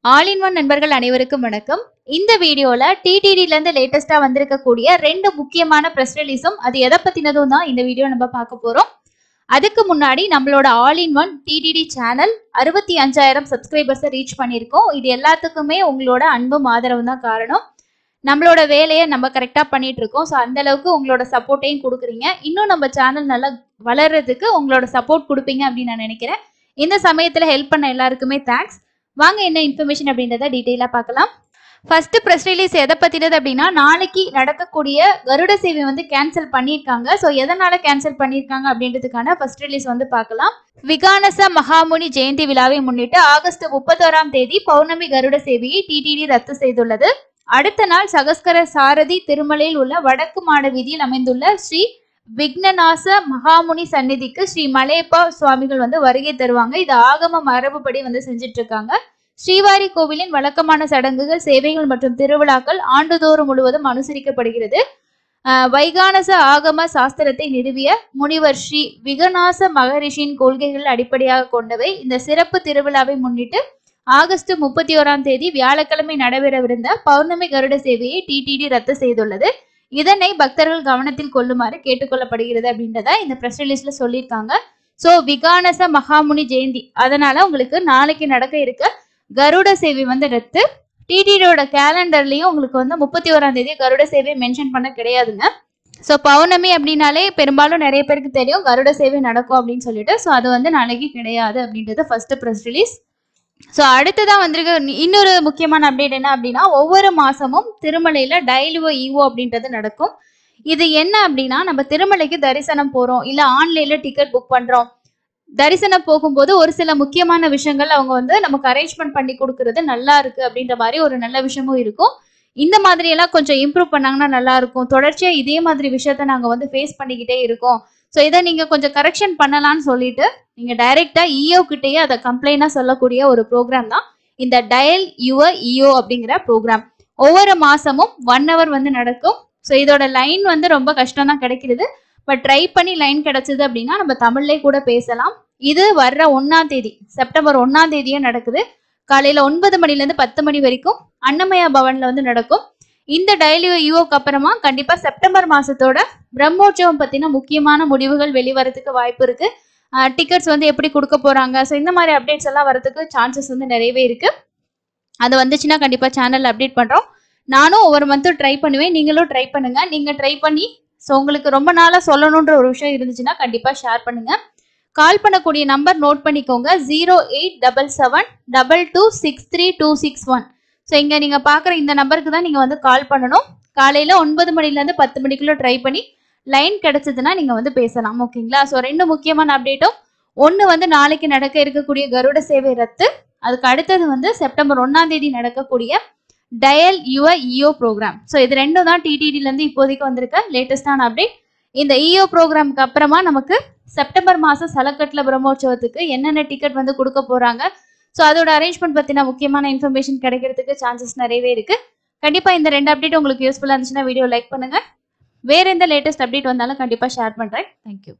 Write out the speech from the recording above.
All in one நண்பர்கள் அனைவருக்கும் வணக்கம். இந்த வீடியோல டிடிடில இருந்து லேட்டஸ்டா வந்திருக்கக்கூடிய ரெண்டு முக்கியமான பிரஸ் ரிலீஸும் அது எதை பத்தினதும் தான் இந்த வீடியோ நம்ம பார்க்க போறோம். அதுக்கு முன்னாடி நம்மளோட ஆல் இன் ஒன் டிடிடி சேனல் 65,000 சப்ஸ்கிரைபர்ஸை ரீச் பண்ணியிருக்கோம். இது எல்லாத்துக்குமே உங்களோட அன்பும் ஆதரவும் தான் காரணம். நம்மளோட வேலையை நம்ம கரெக்டா பண்ணிட்டு இருக்கோம். ஸோ அந்த அளவுக்கு உங்களோட சப்போர்ட்டையும் கொடுக்குறீங்க. இன்னும் நம்ம சேனல் நல்லா வளர்றதுக்கு உங்களோட சப்போர்ட் கொடுப்பீங்க அப்படின்னு நான் நினைக்கிறேன். இந்த சமயத்துல ஹெல்ப் பண்ண எல்லாருக்குமே தேங்க்ஸ். வாங்க என்ன இன்ஃபர்மேஷன் அப்படின்றத டீட்டெயிலாக பார்க்கலாம். ஃபர்ஸ்ட் ப்ரெஸ் ரிலீஸ் எதை பற்றினது அப்படின்னா, நாளைக்கு நடக்கக்கூடிய கருட சேவை வந்து கேன்சல் பண்ணியிருக்காங்க. ஸோ எதனால கேன்சல் பண்ணியிருக்காங்க அப்படின்றதுக்கான ஃபர்ஸ்ட் ரிலீஸ் வந்து பார்க்கலாம். விகானச மகாமுனி ஜெயந்தி விழாவை முன்னிட்டு ஆகஸ்ட் 31ஆம் தேதி பௌர்ணமி கருட சேவையை டிடிடி ரத்து செய்துள்ளது. அடுத்த நாள் சகஸ்கர சாரதி திருமலையில் உள்ள வடக்கு மாட வீதியில் அமைந்துள்ள ஸ்ரீ விக்னநாச மகாமுனி சந்நிதிக்கு ஸ்ரீ மலையப்பா சுவாமிகள் வந்து வருகை தருவாங்க. இது ஆகம மரபுப்படி வந்து செஞ்சுட்டு இருக்காங்க. ஸ்ரீவாரி கோவிலின் வழக்கமான சடங்குகள், சேவைகள் மற்றும் திருவிழாக்கள் ஆண்டுதோறும் முழுவதும் அனுசரிக்கப்படுகிறது. வைகானச ஆகம சாஸ்திரத்தை நிறுவிய முனிவர் ஸ்ரீ விகநாச மகரிஷியின் கொள்கைகள் அடிப்படையாக கொண்டவை. இந்த சிறப்பு திருவிழாவை முன்னிட்டு ஆகஸ்ட் 31ஆம் தேதி வியாழக்கிழமை நடைபெறவிருந்த பௌர்ணமி கருட சேவையை டிடிடி ரத்து செய்துள்ளது. இதனை பக்தர்கள் கவனத்தில் கொள்ளுமாறு கேட்டுக்கொள்ளப்படுகிறது அப்படின்றத இந்த பிரஸ் ரிலீஸ்ல சொல்லியிருக்காங்க. ஸோ விகானச மகாமுனி ஜெயந்தி, அதனால உங்களுக்கு நாளைக்கு நடக்க இருக்க கருட சேவை வந்து ரத்து. டிடிடியோட கேலண்டர்லயும் உங்களுக்கு வந்து 31ஆம் தேதி கருட சேவை மென்ஷன் பண்ண கிடையாதுங்க. ஸோ பௌர்ணமி அப்படின்னாலே பெரும்பாலும் நிறைய பேருக்கு தெரியும் கருட சேவை நடக்கும் அப்படின்னு சொல்லிட்டு. ஸோ அது வந்து நாளைக்கு கிடையாது அப்படின்றது ஃபர்ஸ்ட் பிரஸ் ரிலீஸ். ஸோ அடுத்ததான் வந்திருக்க இன்னொரு முக்கியமான அப்டேட் என்ன அப்படின்னா, ஒவ்வொரு மாசமும் திருமலையில டைலுவோ ஈவோ அப்படின்றது நடக்கும். இது என்ன அப்படின்னா, நம்ம திருமலைக்கு தரிசனம் போறோம், இல்ல ஆன்லைன்ல டிக்கெட் புக் பண்றோம். தரிசனம் போகும்போது ஒரு சில முக்கியமான விஷயங்கள் அவங்க வந்து நமக்கு அரேஞ்ச்மெண்ட் பண்ணி கொடுக்கறது நல்லா இருக்கு அப்படின்ற மாதிரி ஒரு நல்ல விஷயமும் இருக்கும். இந்த மாதிரி எல்லாம் கொஞ்சம் இம்ப்ரூவ் பண்ணாங்கன்னா நல்லா இருக்கும். தொடர்ச்சியா இதே மாதிரி விஷயத்த நாங்க வந்து ஃபேஸ் பண்ணிக்கிட்டே இருக்கோம். ஸோ இதை நீங்க கொஞ்சம் கரெக்ஷன் பண்ணலாம்னு சொல்லிட்டு நீங்க டைரக்டா இஓ கிட்டேயே அதை கம்ப்ளைண்டா சொல்லக்கூடிய ஒரு ப்ரோக்ராம் தான் இந்த டயல் யுவர் இஓ அப்படிங்கிற ப்ரோக்ராம். ஒவ்வொரு மாசமும் 1 hour வந்து நடக்கும். ஸோ இதோட லைன் வந்து ரொம்ப கஷ்டம் தான் கிடைக்கிறது. பட் ட்ரை பண்ணி லைன் கிடைச்சது அப்படின்னா நம்ம தமிழ்லேயே கூட பேசலாம். இது வர்ற 1ஆம் தேதி செப்டம்பர் 1ஆம் தேதியே நடக்குது. காலையில 9 மணிலேருந்து 10 மணி வரைக்கும் அன்னமயா பவன்ல வந்து நடக்கும். இந்த டெய்லி யூஓக்கு அப்புறமா கண்டிப்பா செப்டம்பர் மாசத்தோட பிரம்மோற்சவம் பத்தின முக்கியமான முடிவுகள் வெளிவரத்துக்கு வாய்ப்பு இருக்கு. டிக்கெட்ஸ் வந்து எப்படி கொடுக்க போறாங்க, ஸோ இந்த மாதிரி அப்டேட்ஸ் எல்லாம் வரதுக்கு சான்சஸ் வந்து நிறையவே இருக்கு. அது வந்துச்சுன்னா கண்டிப்பா சேனல் அப்டேட் பண்றோம். நானும் ஒவ்வொரு மந்த்தும் ட்ரை பண்ணுவேன், நீங்களும் ட்ரை பண்ணுங்க. நீங்க ட்ரை பண்ணி ஸோ உங்களுக்கு ரொம்ப நாளா சொல்லணுன்ற ஒரு விஷயம் இருந்துச்சுன்னா கண்டிப்பா ஷேர் பண்ணுங்க. கால் பண்ணக்கூடிய நம்பர் நோட் பண்ணிக்கோங்க, 087722632661. ஸோ இங்க நீங்க பாக்குற இந்த நம்பருக்கு தான் நீங்க வந்து கால் பண்ணணும். காலையில 9 மணிலேருந்து 10 மணிக்குள்ள ட்ரை பண்ணி லைன் கிடைச்சதுன்னா நீங்க வந்து பேசலாம். ஓகேங்களா? ஸோ ரெண்டு முக்கியமான அப்டேட்டும், ஒன்று வந்து நாளைக்கு நடக்க இருக்கக்கூடிய கருட சேவை ரத்து, அதுக்கு அடுத்தது வந்து செப்டம்பர் 1ஆம் தேதி நடக்கக்கூடிய dial your EO program. So இது ரெண்டும் தான் டிடிடில இருந்து இப்போதைக்கு வந்திருக்க லேட்டஸ்டான அப்டேட். இந்த இஓ ப்ரோக்ராமுக்கு அப்புறமா நமக்கு செப்டம்பர் மாதம் சலக்கட்ல பிரம்மோற்சவத்துக்கு என்னென்ன டிக்கெட் வந்து கொடுக்க போறாங்க, ஸோ அதோட அரேஞ்ச்மெண்ட் பத்தின முக்கியமான இன்ஃபர்மேஷன் கிடைக்கிறதுக்கு சான்சஸ் நிறையவே இருக்கு. கண்டிப்பா இந்த ரெண்டு அப்டேட் உங்களுக்கு யூஸ்ஃபுல்லா இருந்துச்சுன்னா வீடியோ லைக் பண்ணுங்க. வேற எந்த லேட்டஸ்ட் அப்டேட் வந்தாலும் கண்டிப்பா ஷேர் பண்றேன். தேங்க்யூ.